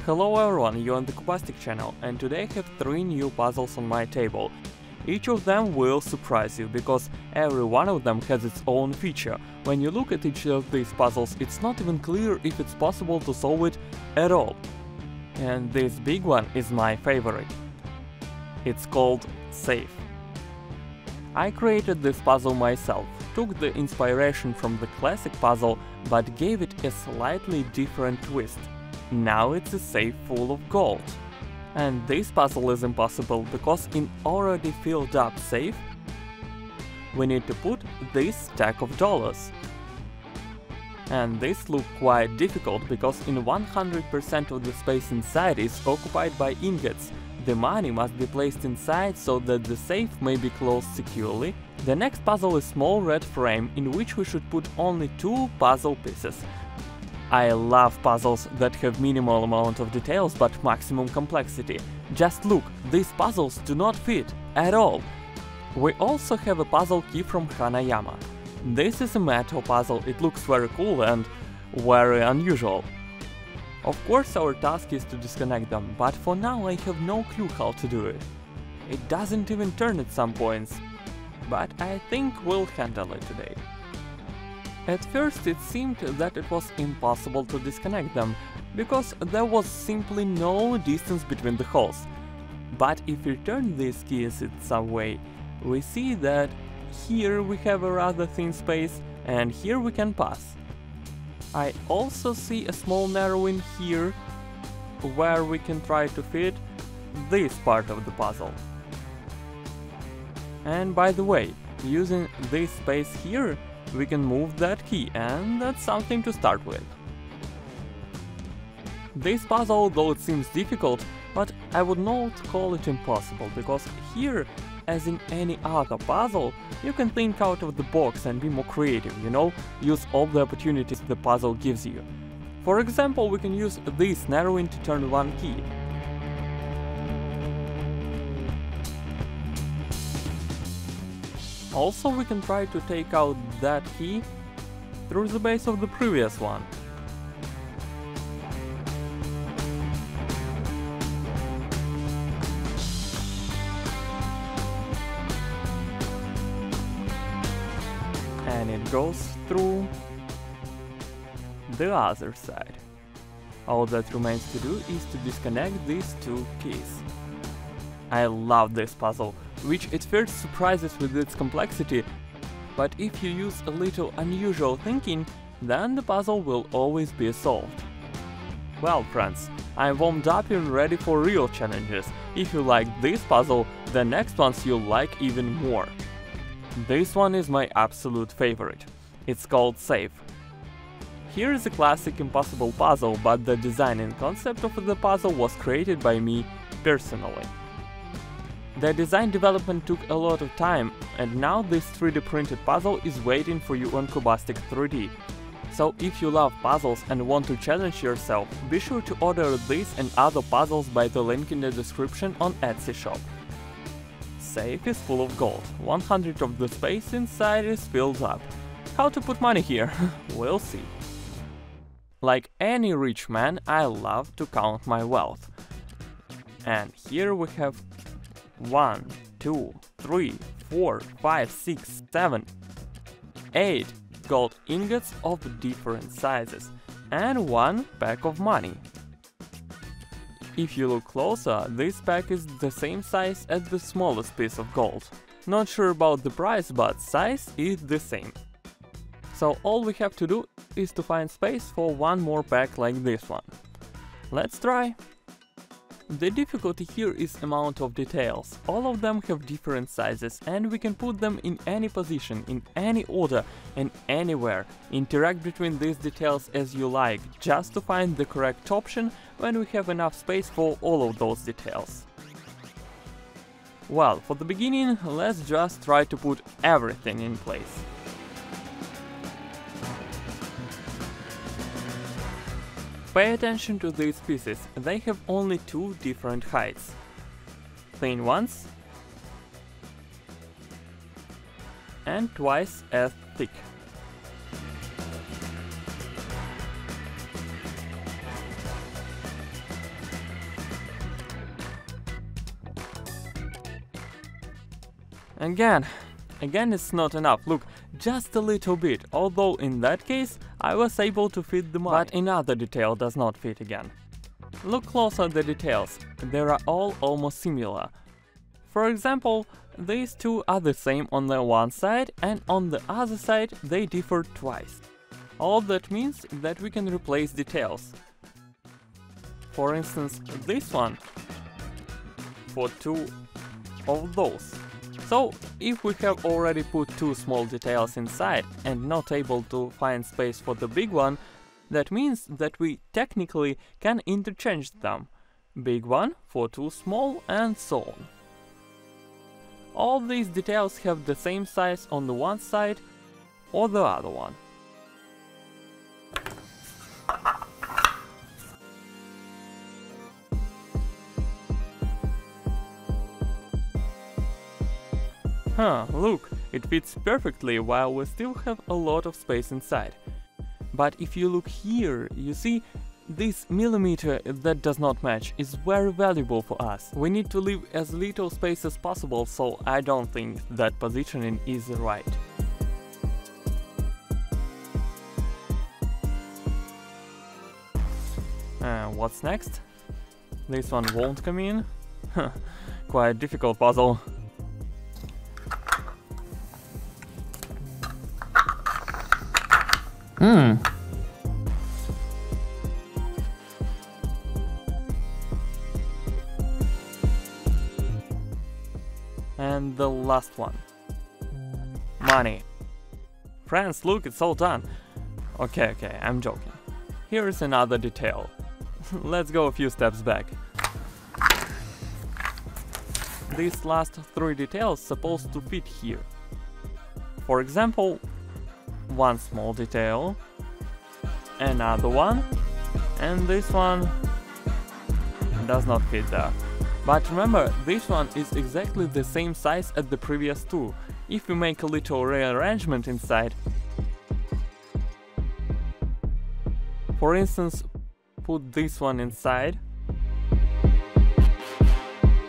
Hello everyone, you're on the Cubastic channel, and today I have 3 new puzzles on my table. Each of them will surprise you, because every one of them has its own feature. When you look at each of these puzzles, it's not even clear if it's possible to solve it at all. And this big one is my favorite. It's called Safe. I created this puzzle myself, took the inspiration from the classic puzzle, but gave it a slightly different twist. Now it's a safe full of gold. And this puzzle is impossible because in already filled up safe we need to put this stack of dollars. And this looks quite difficult because in 100% of the space inside is occupied by ingots. The money must be placed inside so that the safe may be closed securely. The next puzzle is a small red frame in which we should put only 2 puzzle pieces. I love puzzles that have minimal amount of details but maximum complexity. Just look, these puzzles do not fit at all. We also have a puzzle key from Hanayama. This is a metal puzzle, it looks very cool and very unusual. Of course our task is to disconnect them, but for now I have no clue how to do it. It doesn't even turn at some points, but I think we'll handle it today. At first it seemed that it was impossible to disconnect them, because there was simply no distance between the holes. But if we turn these keys in some way, we see that here we have a rather thin space and here we can pass. I also see a small narrowing here, where we can try to fit this part of the puzzle. And by the way, using this space here, we can move that key, and that's something to start with. This puzzle, though it seems difficult, but I would not call it impossible, because here, as in any other puzzle, you can think out of the box and be more creative, you know, use all the opportunities the puzzle gives you. For example, we can use this narrowing to turn one key. Also, we can try to take out that key through the base of the previous one. And it goes through the other side. All that remains to do is to disconnect these 2 keys. I love this puzzle, which at first surprises with its complexity, but if you use a little unusual thinking, then the puzzle will always be solved. Well friends, I'm warmed up and ready for real challenges. If you like this puzzle, the next ones you'll like even more. This one is my absolute favorite. It's called Safe. Here is a classic impossible puzzle, but the design and concept of the puzzle was created by me personally. The design development took a lot of time, and now this 3D printed puzzle is waiting for you on Cubastic 3D. So if you love puzzles and want to challenge yourself, be sure to order this and other puzzles by the link in the description on Etsy shop. Safe is full of gold, 100 of the space inside is filled up. How to put money here? We'll see. Like any rich man, I love to count my wealth. And here we have 1, 2, 3, 4, 5, 6, 7, 8 gold ingots of different sizes and 1 pack of money. If you look closer, this pack is the same size as the smallest piece of gold. Not sure about the price, but size is the same. So all we have to do is to find space for 1 more pack like this one. Let's try! The difficulty here is amount of details. All of them have different sizes and we can put them in any position, in any order and anywhere. Interact between these details as you like, just to find the correct option when we have enough space for all of those details. Well, for the beginning, let's just try to put everything in place. Pay attention to these pieces, they have only 2 different heights. Thin ones and twice as thick. Again it's not enough, look, just a little bit, although in that case I was able to fit the money. But another detail does not fit again. Look closer at the details, they are all almost similar. For example, these two are the same on the one side, and on the other side they differ twice. All that means that we can replace details. For instance, this one for two of those. So, if we have already put two small details inside and not able to find space for the big one, that means that we technically can interchange them. Big one for two small and so on. All these details have the same size on the one side or the other one. Look, it fits perfectly while we still have a lot of space inside. But if you look here, you see, this millimeter that does not match is very valuable for us. We need to leave as little space as possible, so I don't think that positioning is right. What's next? This one won't come in. Quite a difficult puzzle. And the last one. Money. Friends, look, it's all done. Okay, I'm joking. Here is another detail. Let's go a few steps back. These last three details supposed to fit here. For example, one small detail, another one, and this one does not fit there. But remember, this one is exactly the same size as the previous two. If we make a little rearrangement inside, for instance, put this one inside,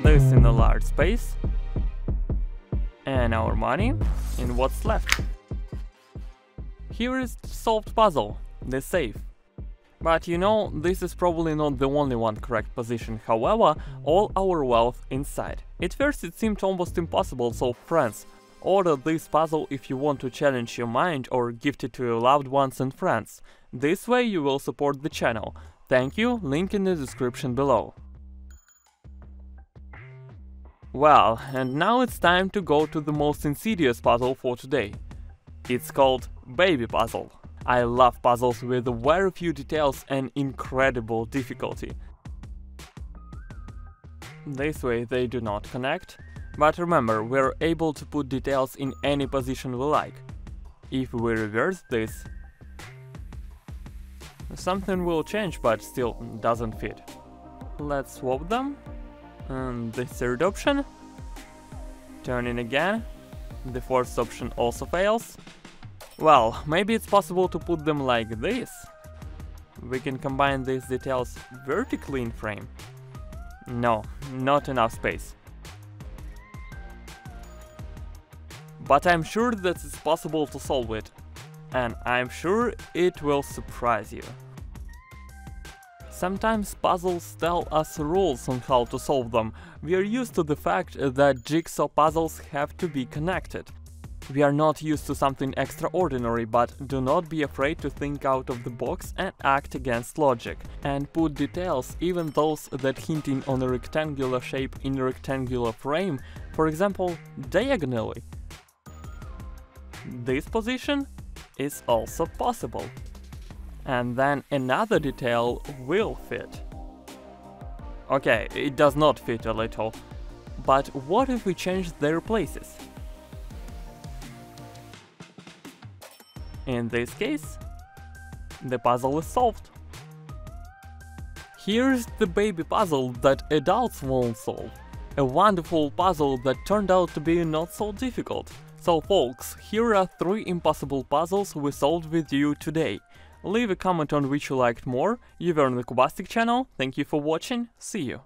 this in a large space, and our money in what's left. Here is the solved puzzle, the safe. But you know, this is probably not the only one correct position, however, all our wealth inside. At first it seemed almost impossible, so friends, order this puzzle if you want to challenge your mind or gift it to your loved ones and friends. This way you will support the channel. Thank you, link in the description below. Well, and now it's time to go to the most insidious puzzle for today. It's called Baby Puzzle. I love puzzles with very few details and incredible difficulty. This way they do not connect, but remember, we're able to put details in any position we like. If we reverse this, something will change but still doesn't fit. Let's swap them, and the third option, turn in again, the fourth option also fails. Well, maybe it's possible to put them like this. We can combine these details vertically in frame. No, not enough space. But I'm sure that it's possible to solve it. And I'm sure it will surprise you. Sometimes puzzles tell us rules on how to solve them. We are used to the fact that jigsaw puzzles have to be connected. We are not used to something extraordinary, but do not be afraid to think out of the box and act against logic, and put details, even those that hinting on a rectangular shape in a rectangular frame, for example, diagonally. This position is also possible. And then another detail will fit. Okay, it does not fit a little, but what if we change their places? In this case, the puzzle is solved. Here's the baby puzzle that adults won't solve. A wonderful puzzle that turned out to be not so difficult. So folks, here are 3 impossible puzzles we solved with you today. Leave a comment on which you liked more. You were on the Cubastic channel, thank you for watching, see you!